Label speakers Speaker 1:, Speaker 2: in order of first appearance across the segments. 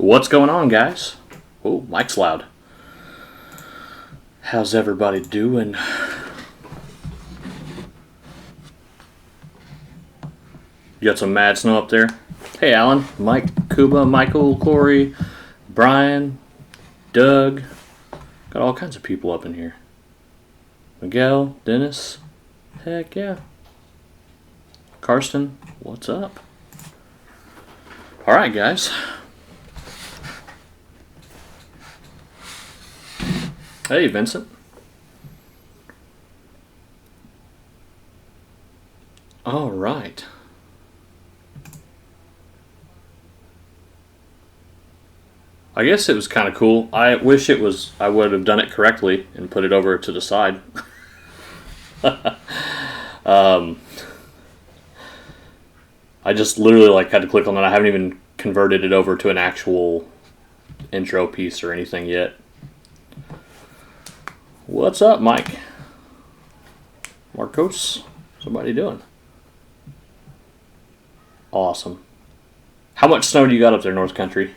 Speaker 1: What's going on, guys? Oh, mic's loud. How's everybody doing? You got some mad snow up there? Hey, Alan, Mike, Kuba, Michael, Corey, Brian, Doug. Got all kinds of people up in here. Miguel, Dennis. Heck yeah. Karsten, what's up? Alright, guys. Hey, Vincent. All right. I guess it was kind of cool. I wish I would have done it correctly and put it over to the side. I just literally had to click on that. I haven't even converted it over to an actual intro piece or anything yet. What's up, Mike? Marcos? Somebody doing? Awesome. How much snow do you got up there, North Country?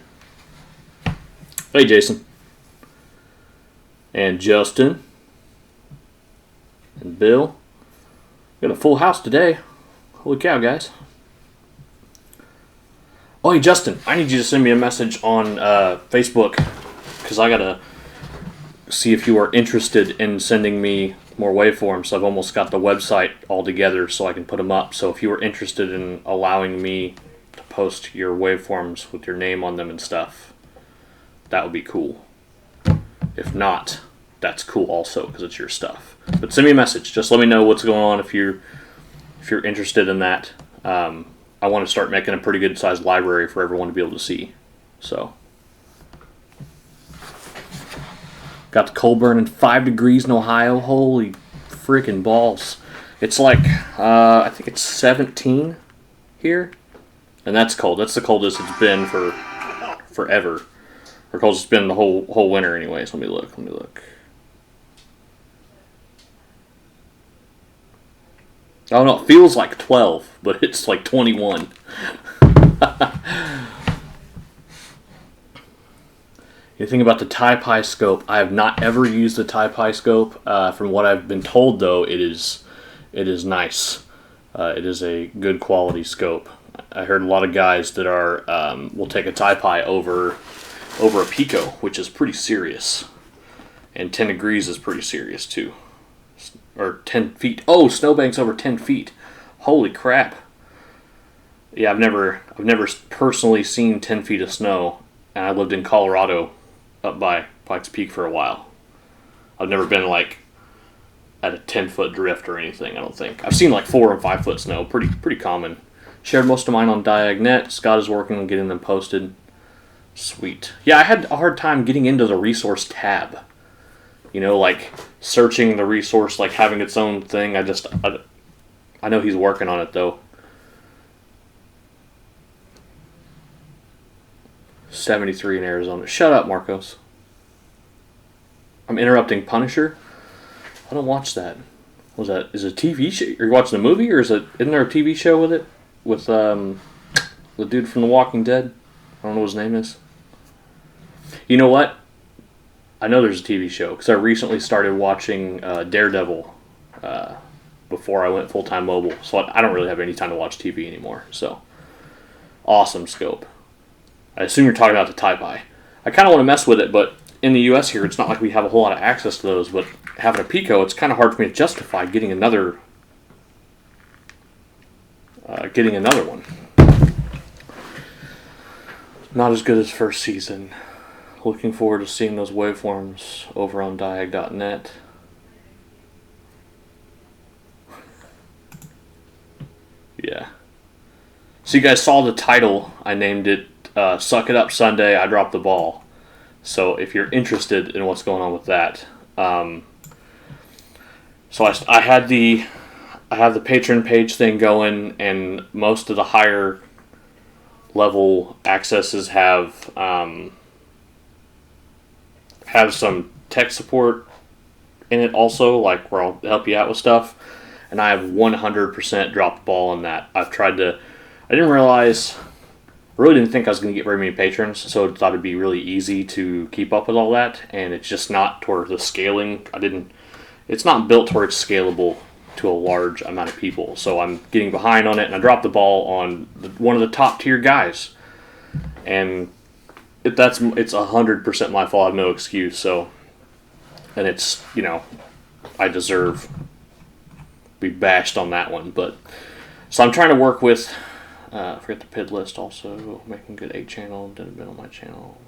Speaker 1: Hey, Jason. And Justin. And Bill. Got a full house today. Holy cow, guys. Oh, hey, Justin. I need you to send me a message on Facebook because I got to see if you are interested in sending me more waveforms. I've almost got the website all together so I can put them up. So if you are interested in allowing me to post your waveforms with your name on them and stuff, that would be cool. If not, that's cool also because it's your stuff. But send me a message. Just let me know what's going on if you're interested in that. I want to start making a pretty good sized library for everyone to be able to see. So. Got the cold burning 5 degrees in Ohio. Holy freaking balls. It's I think it's 17 here. And that's cold. That's the coldest it's been for forever. Or coldest it's been the whole winter anyways. Let me look. Oh no, it feels like 12, but it's like 21. You think about the PicoScope. I have not ever used the PicoScope. From what I've been told, though, it is nice. It is a good quality scope. I heard a lot of guys that will take a Pi over a Pico, which is pretty serious, and 10 degrees is pretty serious too, or 10 feet. Oh, snowbank's over 10 feet. Holy crap! Yeah, I've never personally seen 10 feet of snow, and I lived in Colorado. Up by Pikes Peak for a while. I've never been at a 10-foot drift or anything, I don't think. I've seen 4 and 5 foot snow, pretty common. Shared most of mine on Diagun. Scott is working on getting them posted. Sweet. Yeah, I had a hard time getting into the resource tab. Searching the resource, having its own thing. I know he's working on it though. 73 in Arizona. Shut up, Marcos. I'm interrupting Punisher. I don't watch that. What was that? Is it a TV show? You're watching a movie, or isn't there a TV show with it? With the dude from The Walking Dead? I don't know what his name is. You know what? I know there's a TV show because I recently started watching Daredevil before I went full-time mobile. So I don't really have any time to watch TV anymore. So, awesome scope. I assume you're talking about the Pi. I kind of want to mess with it, but in the U.S. here, it's not like we have a whole lot of access to those. But having a Pico, it's kind of hard for me to justify getting another one. Not as good as first season. Looking forward to seeing those waveforms over on diag.net. Yeah. So you guys saw the title. I named it Suck It Up Sunday, I Dropped the Ball. So if you're interested in what's going on with that, so I have the patron page thing going, and most of the higher level accesses have some tech support in it also, where I'll help you out with stuff. And I have 100% dropped the ball on that. I didn't realize really didn't think I was going to get very many patrons, so I thought it'd be really easy to keep up with all that, and it's just not toward the scaling. It's not built towards scalable to a large amount of people, so I'm getting behind on it, and I dropped the ball on one of the top tier guys, and it's 100% my fault. I have no excuse. So, and it's, I deserve to be bashed on that one, but so I'm trying to work with. Forget the PID list also, making good 8-channel, didn't been on my channel.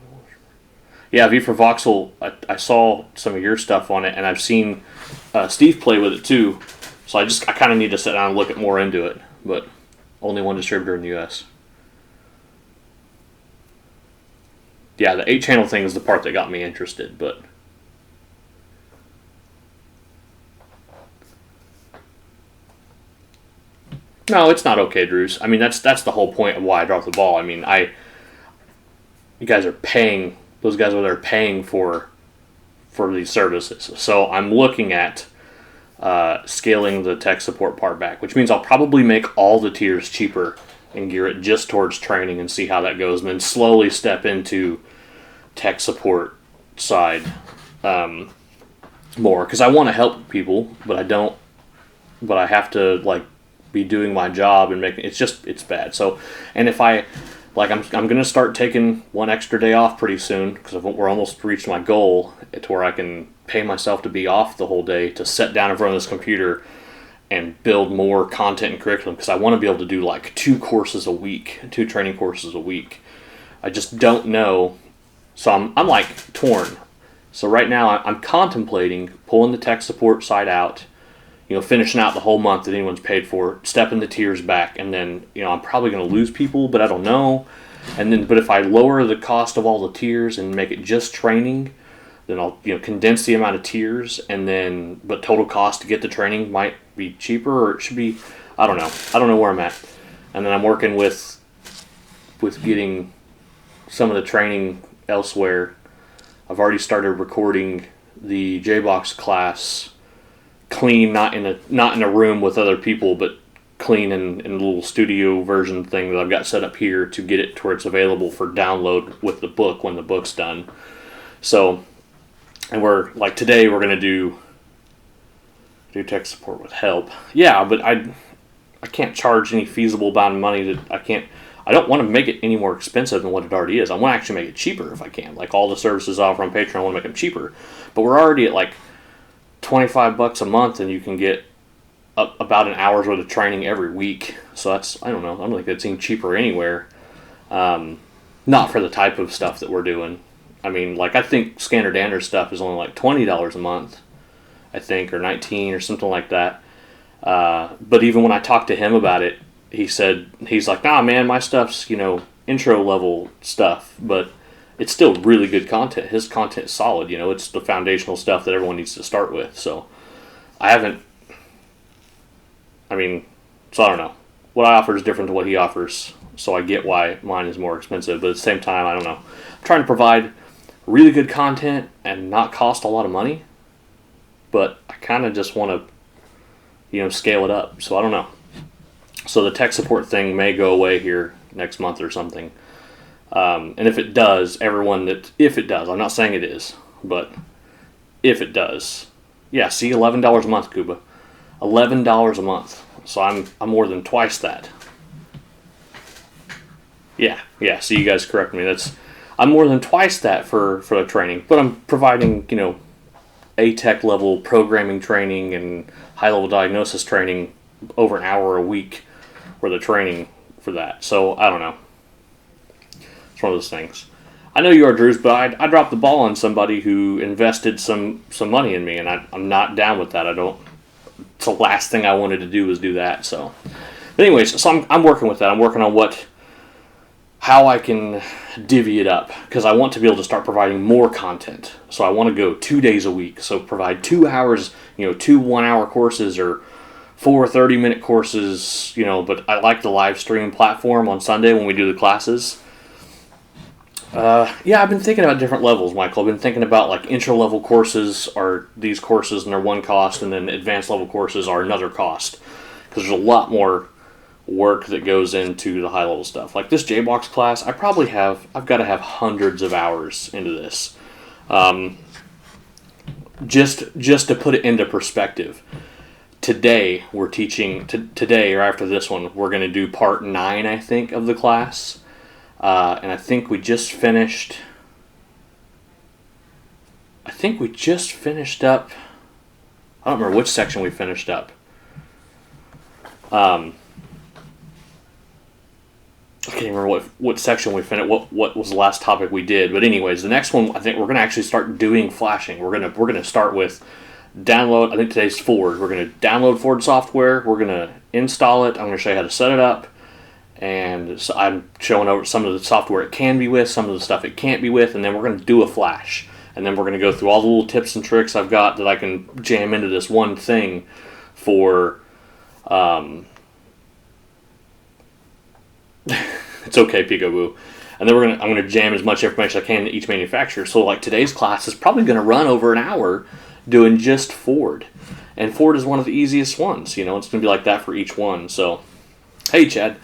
Speaker 1: Yeah, V for Voxel, I saw some of your stuff on it, and I've seen Steve play with it too, so I kind of need to sit down and look more into it, but only one distributor in the US. Yeah, the 8-channel thing is the part that got me interested, but no, it's not okay, Drews. I mean, that's the whole point of why I dropped the ball. I mean, you guys are paying, those guys over there are paying for these services. So I'm looking at scaling the tech support part back, which means I'll probably make all the tiers cheaper and gear it just towards training and see how that goes, and then slowly step into tech support side more, because I want to help people, but I have to be doing my job and making it's bad. So, and if I'm going to start taking one extra day off pretty soon, because we're almost reached my goal to where I can pay myself to be off the whole day to sit down in front of this computer and build more content and curriculum, because I want to be able to do 2 courses a week, 2 training courses a week. I just don't know, so I'm torn. So right now I'm contemplating pulling the tech support side out, finishing out the whole month that anyone's paid for, stepping the tiers back, and then, I'm probably going to lose people, but I don't know. But if I lower the cost of all the tiers and make it just training, then I'll, condense the amount of tiers, but total cost to get the training might be cheaper, or it should be, I don't know. I don't know where I'm at. And then I'm working with getting some of the training elsewhere. I've already started recording the JBox class clean, not in a room with other people, but clean in a little studio version thing that I've got set up here to get it to where it's available for download with the book when the book's done. So, and we're today we're gonna do tech support with help. Yeah, but I can't charge any feasible amount of money that I don't want to make it any more expensive than what it already is. I want to actually make it cheaper if I can. All the services I offer on Patreon, I want to make them cheaper. But we're already at $25 a month, and you can get about an hour's worth of training every week. So that's, I don't know, I don't think that's even cheaper anywhere. Not for the type of stuff that we're doing. I mean, I think Scanner Dander's stuff is only $20 a month, I think, or $19 or something like that. But even when I talked to him about it, he's like, nah, man, my stuff's, intro level stuff, but it's still really good content. His content is solid, it's the foundational stuff that everyone needs to start with. So I don't know. What I offer is different to what he offers, so I get why mine is more expensive, but at the same time, I don't know. I'm trying to provide really good content and not cost a lot of money, but I kind of just want to, scale it up, so I don't know. So the tech support thing may go away here next month or something. And if it does, I'm not saying it is, but if it does, yeah, see, $11 a month, Kuba. $11 a month. So I'm more than twice that. Yeah, so you guys correct me. I'm more than twice that for the training, but I'm providing, A-Tech level programming training and high-level diagnosis training over an hour a week for the training for that. So, I don't know. It's one of those things. I know you are, Drews, but I dropped the ball on somebody who invested some money in me, and I'm not down with that. It's the last thing I wanted to do was do that. So, but anyways, so I'm working with that. I'm working on how I can divvy it up, because I want to be able to start providing more content. So I want to go 2 days a week. So provide 2 hours, 2 1-hour courses or 4 30-minute courses, but I like the live stream platform on Sunday when we do the classes. Yeah, I've been thinking about different levels, Michael. I've been thinking about intro-level courses are these courses and they're one cost, and then advanced level courses are another cost, because there's a lot more work that goes into the high level stuff. Like this JBox class, I've got to have hundreds of hours into this. Just to put it into perspective, today we're teaching, today or after this one, we're going to do part 9, I think, of the class. And I think we just finished up, I don't remember which section we finished up. I can't remember what section we finished. What was the last topic we did? But anyways, the next one I think we're going to actually start doing flashing. We're gonna start with download. I think today's Ford. We're going to download Ford software. We're going to install it. I'm going to show you how to set it up, and so I'm showing over some of the software it can be with, some of the stuff it can't be with, and then we're going to do a flash. And then we're going to go through all the little tips and tricks I've got that I can jam into this one thing for. It's okay, Peekaboo. And then I'm gonna jam as much information as I can to each manufacturer. So like today's class is probably gonna run over an hour doing just Ford. And Ford is one of the easiest ones, you know, it's gonna be like that for each one. So hey Chad.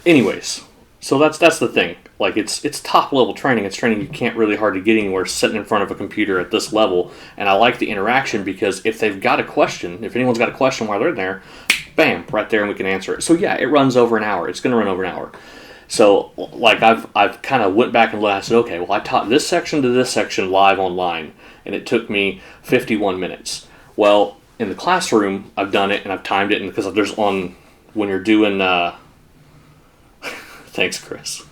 Speaker 1: Anyways, so that's the thing. Like it's top level training. It's training you can't really hardly get anywhere sitting in front of a computer at this level. And I like the interaction because if they've got a question, if anyone's got a question while they're in there, bam, right there, and we can answer it. So yeah, it runs over an hour. It's going to run over an hour. So like I've kind of went back and looked. I said, okay, well I taught this section to this section live online, and it took me 51 minutes. Well, in the classroom, I've done it and I've timed it, and because there's on when you're doing. Thanks, Chris.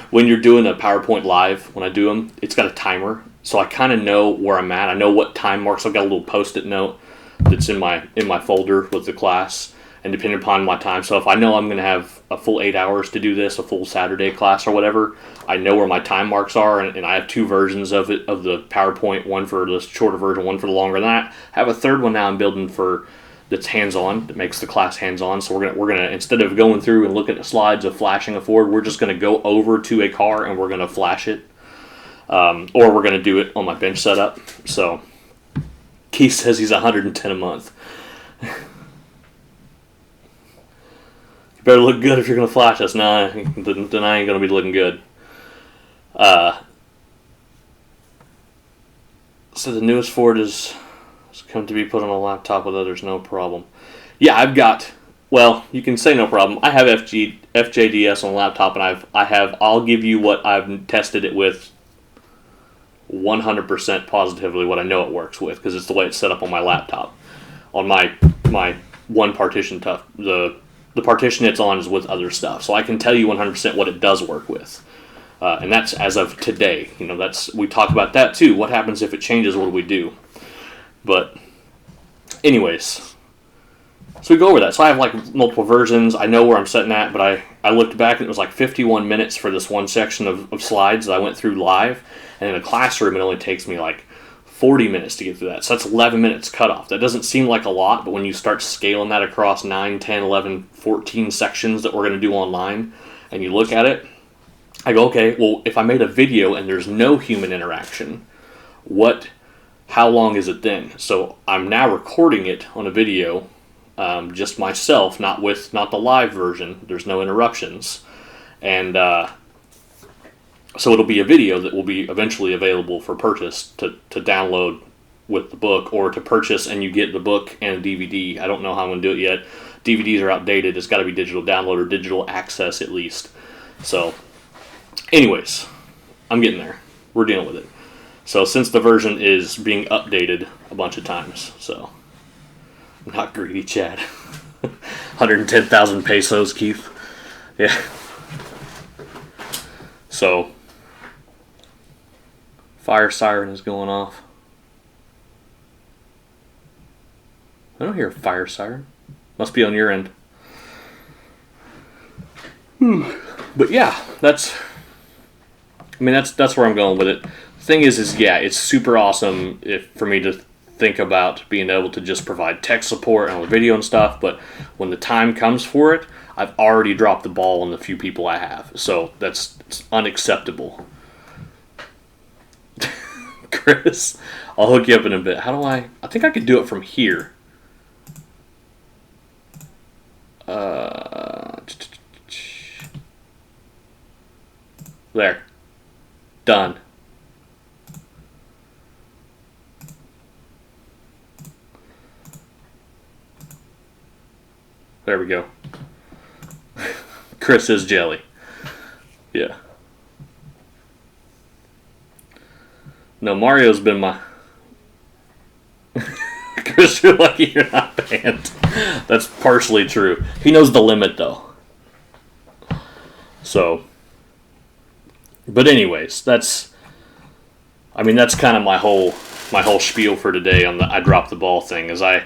Speaker 1: When you're doing a PowerPoint live, when I do them, it's got a timer, so I kind of know where I'm at. I know what time marks. I've got a little Post-it note that's in my folder with the class, and depending upon my time. So if I know I'm going to have a full 8 hours to do this, a full Saturday class or whatever, I know where my time marks are, and I have 2 versions of it, of the PowerPoint, one for the shorter version, one for the longer than that. I have a third one now I'm building for that's hands-on, that makes the class hands-on. So we're gonna instead of going through and looking at slides of flashing a Ford, we're just gonna go over to a car and we're gonna flash it, or we're gonna do it on my bench setup. So Keith says he's 110 a month. You better look good if you're gonna flash us. Nah, then I ain't gonna be looking good. So the newest Ford is come to be put on a laptop with others, no problem. Yeah, I've got, well, you can say no problem. I have FJDS on a laptop, and I'll give you what I've tested it with 100% positively, what I know it works with, because it's the way it's set up on my laptop. On my one partition, the partition it's on is with other stuff, so I can tell you 100% what it does work with. And that's as of today. You know, we talk about that too. What happens if it changes? What do we do? But anyways, so we go over that. So I have like multiple versions. I know where I'm setting at, but I looked back and it was like 51 minutes for this one section of slides that I went through live. And in a classroom, it only takes me like 40 minutes to get through that. So that's 11 minutes cut off. That doesn't seem like a lot, but when you start scaling that across 9, 10, 11, 14 sections that we're going to do online, and you look at it, I go, okay, well, if I made a video and there's no human interaction, how long is it then? So I'm now recording it on a video, just myself, not the live version. There's no interruptions. And so it'll be a video that will be eventually available for purchase to download with the book, or to purchase and you get the book and a DVD. I don't know how I'm going to do it yet. DVDs are outdated. It's got to be digital download or digital access at least. So anyways, I'm getting there. We're dealing with it. So since the version is being updated a bunch of times, so I'm not greedy, Chad. 110,000 pesos, Keith. Yeah. So fire siren is going off. I don't hear a fire siren. Must be on your end. But yeah, that's where I'm going with it. Thing is yeah, it's super awesome for me to think about being able to just provide tech support and video and stuff, but when the time comes for it, I've already dropped the ball on the few people I have, so it's unacceptable. Chris, I'll hook you up in a bit. How do I think I could do it from here. There. Done. There we go. Chris is jelly. Yeah. No, Mario's been my... Chris, you're lucky you're not banned. That's partially true. He knows the limit, though. So... But anyways, that's... I mean, that's kind of my whole spiel for today on the I dropped the ball thing. So I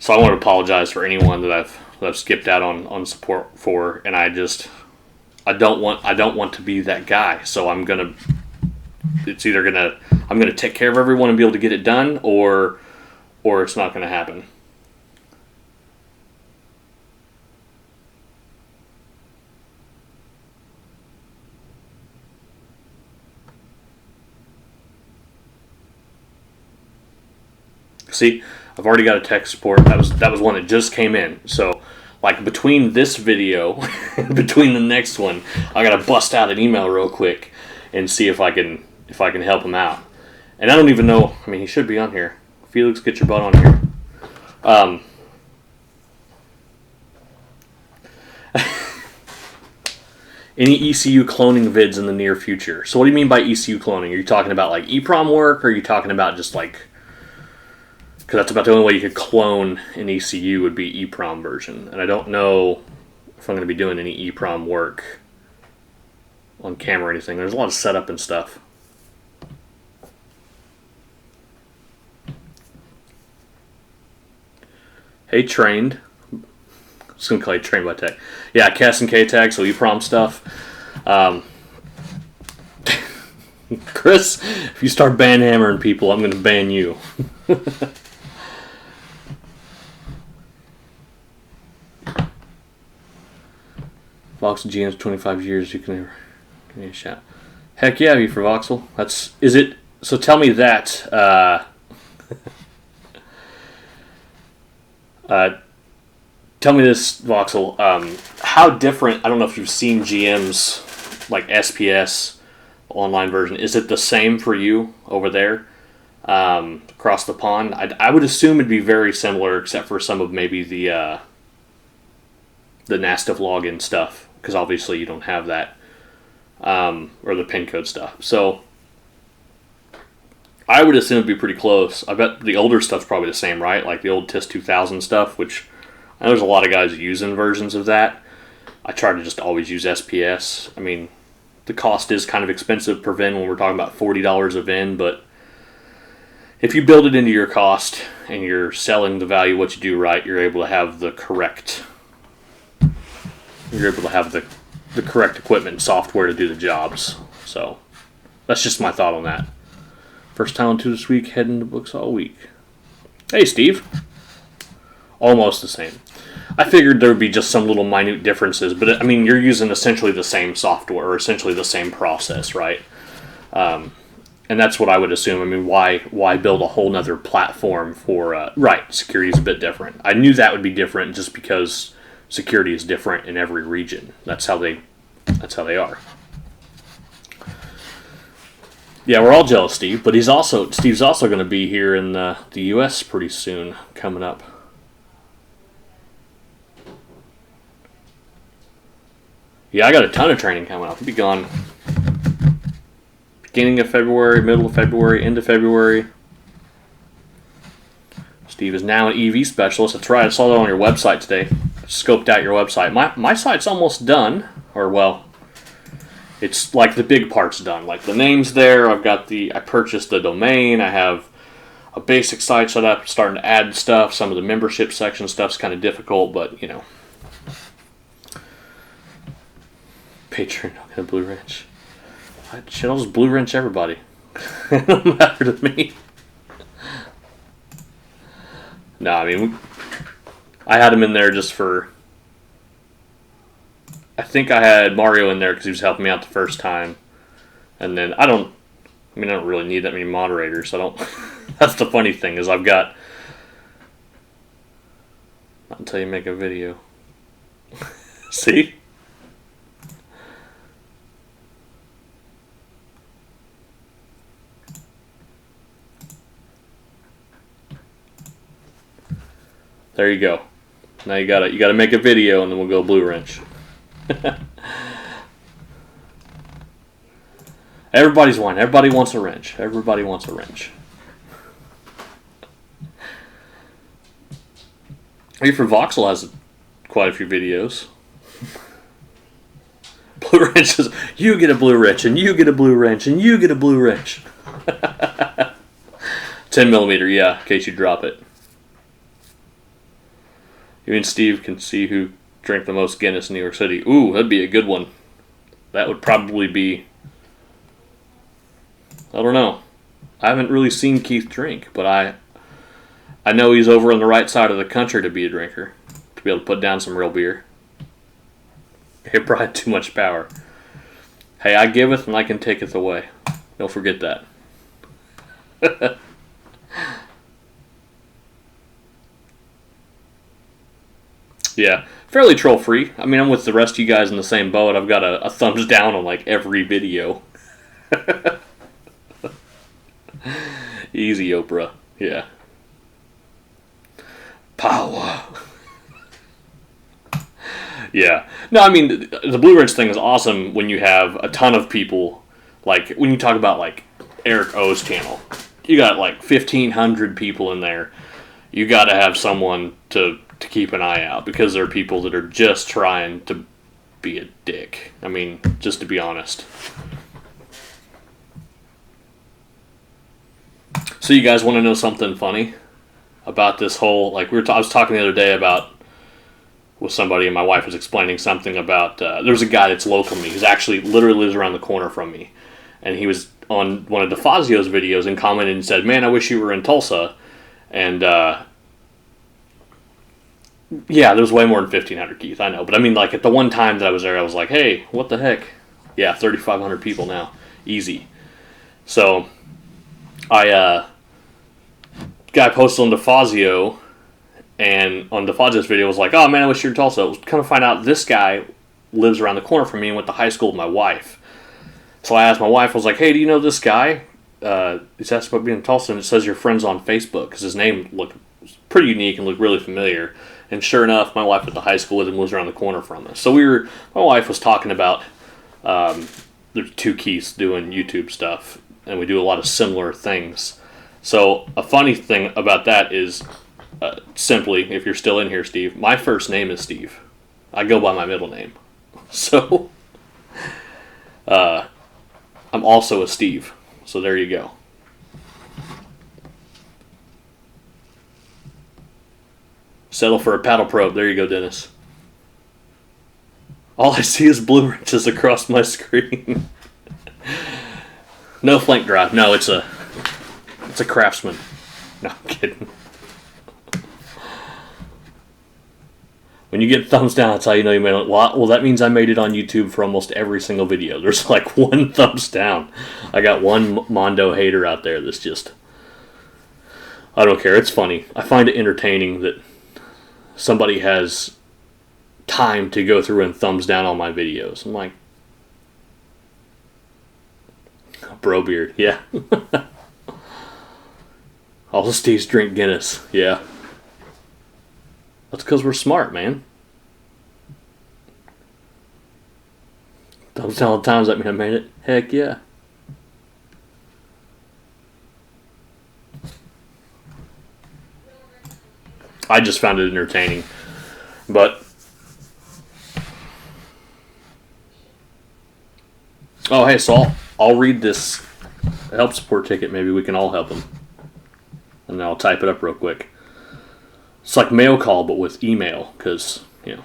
Speaker 1: want to apologize for anyone that I've skipped out on support for, and I don't want to be that guy. So I'm gonna take care of everyone and be able to get it done, or it's not gonna happen. See, I've already got a tech support. That was one that just came in. So, like, between this video, between the next one, I gotta bust out an email real quick and see if I can help him out. And I don't even know. I mean, he should be on here. Felix, get your butt on here. Any ECU cloning vids in the near future? So, what do you mean by ECU cloning? Are you talking about like EEPROM work, or are you talking about just like? Because that's about the only way you could clone an ECU would be EEPROM version. And I don't know if I'm going to be doing any EEPROM work on camera or anything. There's a lot of setup and stuff. Hey, Trained. I'm just going to call you Trained by Tech. Yeah, CAS and K-Tag, so EEPROM stuff. Chris, if you start ban-hammering people, I'm going to ban you. Voxel GM's 25 years, you can never give me a shout. Heck yeah, V for Voxel. Is it? So tell me that. Tell me this, Voxel. How different? I don't know if you've seen GM's like SPS online version. Is it the same for you over there across the pond? I would assume it'd be very similar, except for some of maybe the NASTF login stuff. Because obviously you don't have that, or the pin code stuff. So I would assume it'd be pretty close. I bet the older stuff's probably the same, right? Like the old TIS 2000 stuff, which I know there's a lot of guys using versions of that. I try to just always use SPS. I mean, the cost is kind of expensive per VIN when we're talking about $40 a VIN, but if you build it into your cost and you're selling the value of what you do right, you're able to have the correct... You're able to have the correct equipment and software to do the jobs. So that's just my thought on that. First time to this week, heading to books all week. Hey, Steve. Almost the same. I figured there would be just some little minute differences, but I mean, you're using essentially the same software or essentially the same process, right? And that's what I would assume. I mean, why build a whole nother platform for... right, security is a bit different. I knew that would be different just because... security is different in every region. That's how they are. Yeah, we're all jealous, Steve. But Steve's also going to be here in the U.S. pretty soon, coming up. Yeah, I got a ton of training coming up. I'll be gone beginning of February, middle of February, end of February. Steve is now an EV specialist. That's right. I saw that on your website today. Scoped out your website. My site's almost done, or well, it's like the big part's done. Like the name's there. I purchased the domain. I have a basic site set up. Starting to add stuff. Some of the membership section stuff's kind of difficult, but you know. Patreon, don't get a blue wrench. I'll just blue wrench everybody. It don't matter to me. No, I mean, I had him in there just for... I think I had Mario in there because he was helping me out the first time. And then I don't really need that many moderators. So I don't... That's the funny thing is I've got... Not until you make a video. See? There you go. Now you gotta make a video, and then we'll go blue wrench. Everybody's one. Everybody wants a wrench. Everybody wants a wrench. For Voxel has quite a few videos. Blue wrench says, you get a blue wrench, and you get a blue wrench, and you get a blue wrench. 10mm, yeah, in case you drop it. You and Steve can see who drank the most Guinness in New York City. Ooh, that'd be a good one. That would probably be... I don't know. I haven't really seen Keith drink, but I know he's over on the right side of the country to be a drinker. To be able to put down some real beer. It probably had too much power. Hey, I giveth and I can taketh away. Don't forget that. Yeah, fairly troll-free. I mean, I'm with the rest of you guys in the same boat. I've got a thumbs down on like every video. Easy, Oprah. Yeah. Power. Yeah. No, I mean, the Blue Wrench thing is awesome when you have a ton of people. Like, when you talk about, like, Eric O's channel. You got, like, 1,500 people in there. You got to have someone to keep an eye out. Because there are people that are just trying to be a dick. I mean, just to be honest. So you guys want to know something funny about this whole, like, I was talking the other day about, with somebody, and my wife was explaining something about, there's a guy that's local to me, who's actually literally lives around the corner from me, and he was on one of DeFazio's videos and commented and said, man, I wish you were in Tulsa, and, yeah, there's way more than 1,500, Keith, I know, but I mean, like, at the one time that I was there, I was like, hey, what the heck? Yeah, 3,500 people now. Easy. So, guy posted on DeFazio, and on DeFazio's video was like, oh man, I wish you were in Tulsa. Kind of find out this guy lives around the corner from me and went to high school with my wife. So I asked my wife, I was like, hey, do you know this guy? He's asked about being in Tulsa, and it says your friend's on Facebook, because his name looked pretty unique and looked really familiar. And sure enough, my wife went to high school with him, lives around the corner from us. So my wife was talking about, there's two Keiths doing YouTube stuff, and we do a lot of similar things. So a funny thing about that is, simply, if you're still in here, Steve, my first name is Steve. I go by my middle name. So, I'm also a Steve. So there you go. Settle for a paddle probe. There you go, Dennis. All I see is blue wrenches across my screen. No flank drive. No, it's a Craftsman. No, I'm kidding. When you get thumbs down, that's how you know you made it. Well, that means I made it on YouTube for almost every single video. There's like one thumbs down. I got one Mondo hater out there that's just... I don't care. It's funny. I find it entertaining that somebody has time to go through and thumbs down all my videos. I'm like... Bro beard. Yeah. All the Steves drink Guinness. Yeah. That's because we're smart, man. Thumbs down all the times that mean I made it. Heck yeah. I just found it entertaining. But... Oh, hey, so I'll read this help support ticket. Maybe we can all help him. And then I'll type it up real quick. It's like mail call, but with email, because, you know.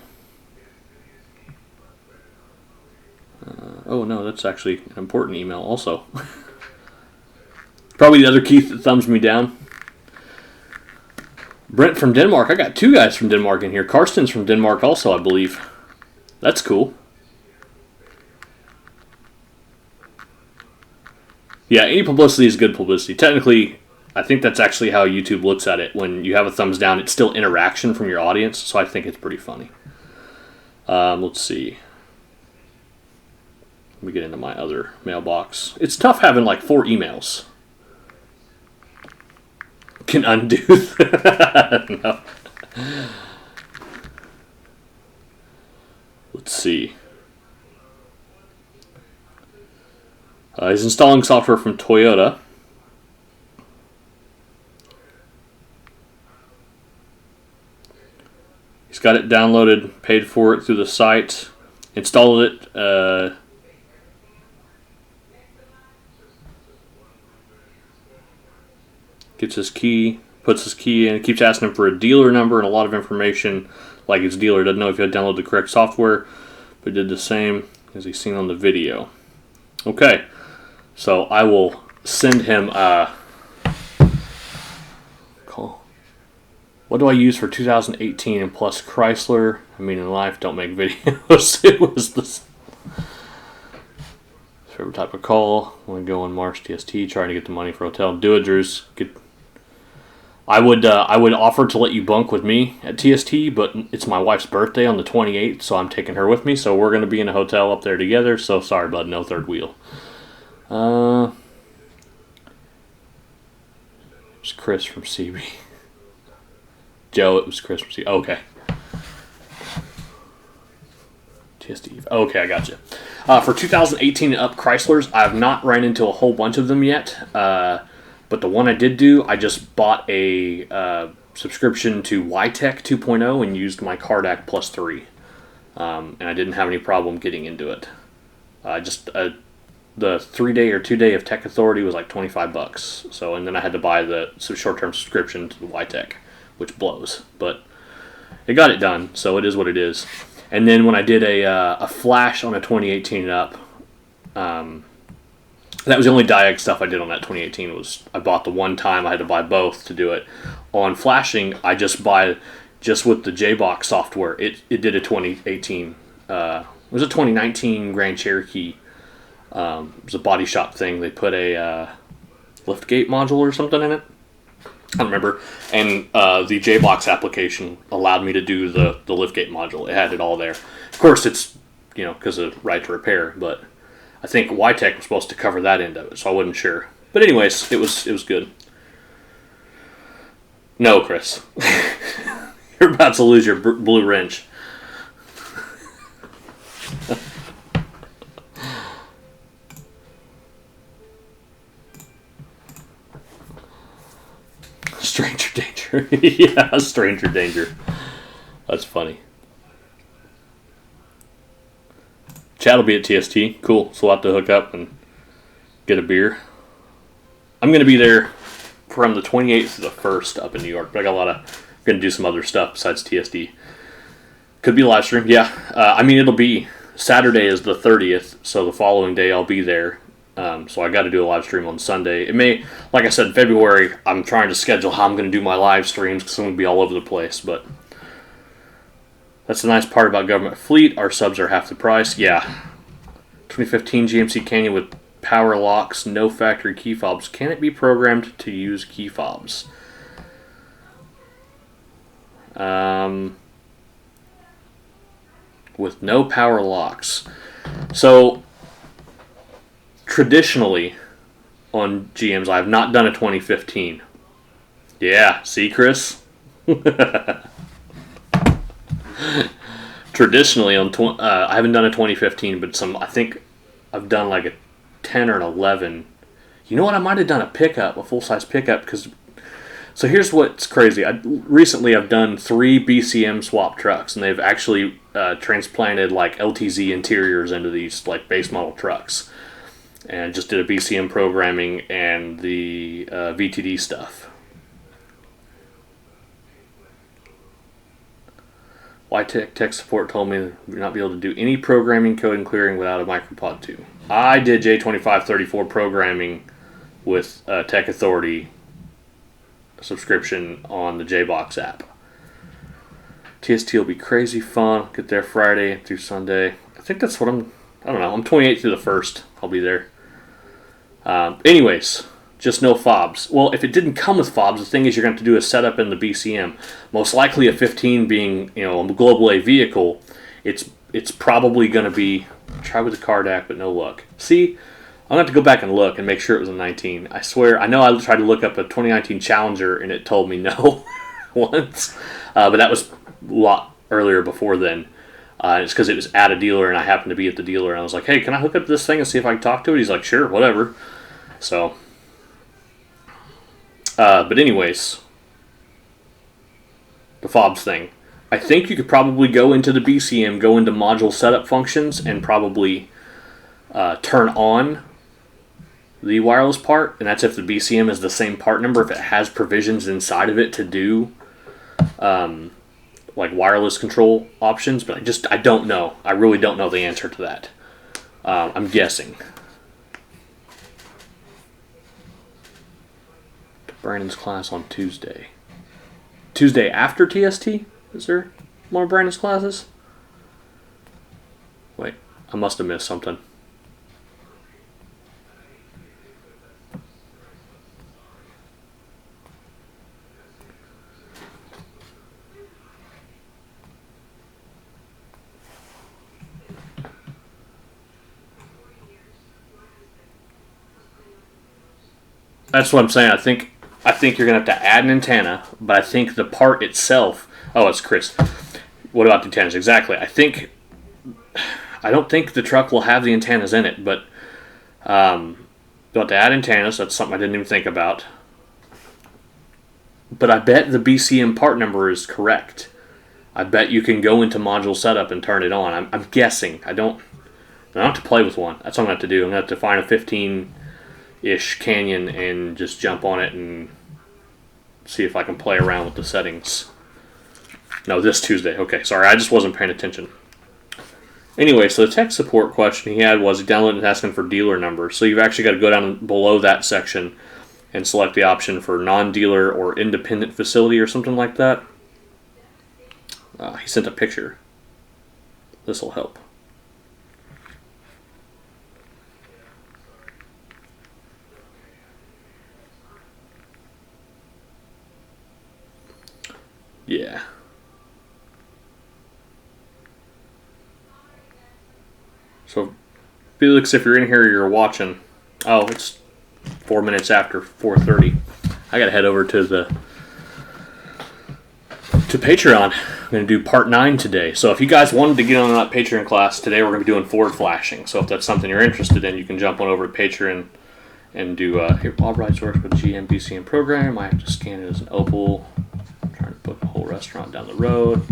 Speaker 1: Oh, no, that's actually an important email also. Probably the other Keith that thumbs me down. Brent from Denmark. I got two guys from Denmark in here. Karsten's from Denmark also, I believe. That's cool. Yeah, any publicity is good publicity. Technically, I think that's actually how YouTube looks at it. When you have a thumbs down, it's still interaction from your audience, so I think it's pretty funny. Let's see. Let me get into my other mailbox. It's tough having like 4 emails. Can undo that. No. Let's see. He's installing software from Toyota. He's got it downloaded, paid for it through the site, installed it. Gets his key, puts his key in, keeps asking him for a dealer number and a lot of information, like his dealer doesn't know if he had downloaded the correct software, but did the same as he's seen on the video. Okay, so I will send him a call. What do I use for 2018 and plus Chrysler? I mean, in life, don't make videos. It was this favorite type of call. I want to go on March TST, trying to get the money for hotel. Do it, Drews. I would offer to let you bunk with me at TST, but it's my wife's birthday on the 28th, so I'm taking her with me. So we're going to be in a hotel up there together. So sorry, bud, no third wheel. It's Chris from CB. Joe, it was Chris from CB. Okay. TST. Okay, I got you. For 2018 and up Chryslers, I have not ran into a whole bunch of them yet. But the one I did do, I just bought a subscription to YTech 2.0 and used my Card Act Plus 3. And I didn't have any problem getting into it. The 3-day or 2-day of Tech Authority was like $25. So, and then I had to buy the short-term subscription to the YTech, which blows. But it got it done, so it is what it is. And then when I did a flash on a 2018 and up, that was the only Diag stuff I did on that 2018. Was I bought the one time, I had to buy both to do it. On flashing, I just with the JBox software. It did a 2018. It was a 2019 Grand Cherokee. It was a body shop thing. They put a liftgate module or something in it. I don't remember. And the JBox application allowed me to do the liftgate module. It had it all there. Of course, it's because of right to repair, but I think YTech was supposed to cover that end of it, so I wasn't sure. But anyways, it was good. No, Chris. You're about to lose your blue wrench. Stranger danger. Yeah, stranger danger. That's funny. Chad will be at TST. Cool. So we'll have to hook up and get a beer. I'm going to be there from the 28th to the 1st up in New York. But I got I'm going to do some other stuff besides TSD. Could be a live stream. Yeah. It'll be Saturday is the 30th. So the following day I'll be there. So I got to do a live stream on Sunday. It may, like I said, in February, I'm trying to schedule how I'm going to do my live streams because I'm going to be all over the place. But that's the nice part about government fleet. Our subs are half the price. Yeah. 2015 GMC Canyon with power locks, no factory key fobs. Can it be programmed to use key fobs? With no power locks. So, traditionally, on GMs, I have not done a 2015. Yeah, see, Chris? Traditionally, I haven't done a 2015, but I think I've done like a 10 or an 11. You know what? I might have done a full-size pickup, so here's what's crazy. Recently, I've done 3 BCM swap trucks, and they've actually transplanted like LTZ interiors into these like base model trucks, and just did a BCM programming and the VTD stuff. YTech tech support told me you're not be able to do any programming, code, and clearing without a micropod 2. I did J2534 programming with Tech Authority subscription on the JBox app. TST will be crazy fun. Get there Friday through Sunday. I think that's what I'm 28th through the 1st. I'll be there. Anyways, just no fobs. Well, if it didn't come with fobs, the thing is you're going to have to do a setup in the BCM. Most likely a 15 being, a global A vehicle, It's probably going to be, try with the Cardac, but no luck. See, I'm going to have to go back and look and make sure it was a 19. I swear, I know I tried to look up a 2019 Challenger and it told me no once. But that was a lot earlier before then. It's because it was at a dealer and I happened to be at the dealer. And I was like, hey, can I hook up this thing and see if I can talk to it? He's like, sure, whatever. So, but anyways, the fobs thing. I think you could probably go into the BCM, go into module setup functions, and probably turn on the wireless part. And that's if the BCM is the same part number, if it has provisions inside of it to do like wireless control options. But I don't know. I really don't know the answer to that. I'm guessing. Brandon's class on Tuesday. Tuesday after TST? Is there more Brandon's classes? Wait, I must have missed something. That's what I'm saying. I think you're going to have to add an antenna, but I think the part itself... Oh, it's Chris. What about the antennas? Exactly. I don't think the truck will have the antennas in it, but you'll have to add antennas. That's something I didn't even think about. But I bet the BCM part number is correct. I bet you can go into module setup and turn it on. I'm guessing. I don't have to play with one. That's what I'm going to have to do. I'm going to have to find a 15-ish Canyon and just jump on it and see if I can play around with the settings. No, this Tuesday. Okay, sorry, I just wasn't paying attention. Anyway, so the tech support question he had was he downloaded and asking for dealer number. So you've actually got to go down below that section and select the option for non-dealer or independent facility or something like that. He sent a picture. This will help. Yeah. So, Felix, if you're in here, you're watching. Oh, it's 4 minutes after 4:30. I gotta head over to Patreon. I'm gonna do part 9 today. So if you guys wanted to get on that Patreon class today, we're gonna be doing forward flashing. So if that's something you're interested in, you can jump on over to Patreon and do. Here, Bob Wrights works with GM BCM program. I have to scan it as an Opal. I'm trying to book a whole restaurant down the road.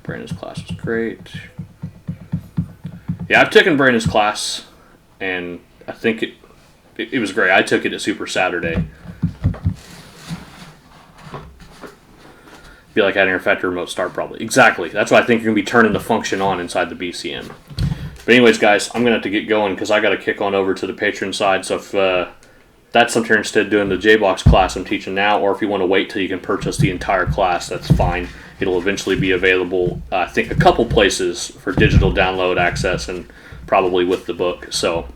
Speaker 1: Brandon's class was great. Yeah, I've taken Brandon's class, and I think it was great. I took it at Super Saturday. Be like having your factory remote start, probably. Exactly. That's why I think you're going to be turning the function on inside the BCM. But anyways, guys, I'm going to have to get going because I got to kick on over to the Patreon side. So if that's something you're interested in doing, the JBox class I'm teaching now, or if you want to wait till you can purchase the entire class, that's fine. It'll eventually be available, I think, a couple places for digital download access and probably with the book. So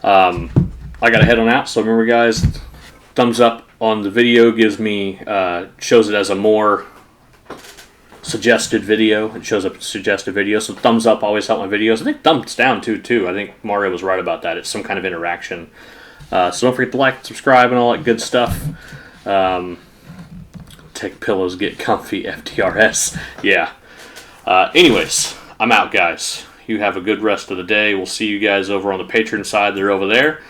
Speaker 1: I got to head on out. So remember, guys, thumbs up on the video gives me, shows it as a more suggested video. It shows up as suggested video. So thumbs up always help my videos. I think thumbs down too. I think Mario was right about that. It's some kind of interaction. So don't forget to like and subscribe and all that good stuff. Take pillows, get comfy, FTRS. Yeah. Anyways, I'm out, guys. You have a good rest of the day. We'll see you guys over on the Patreon side. They're over there.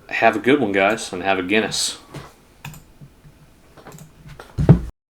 Speaker 1: Have a good one, guys, and have a Guinness.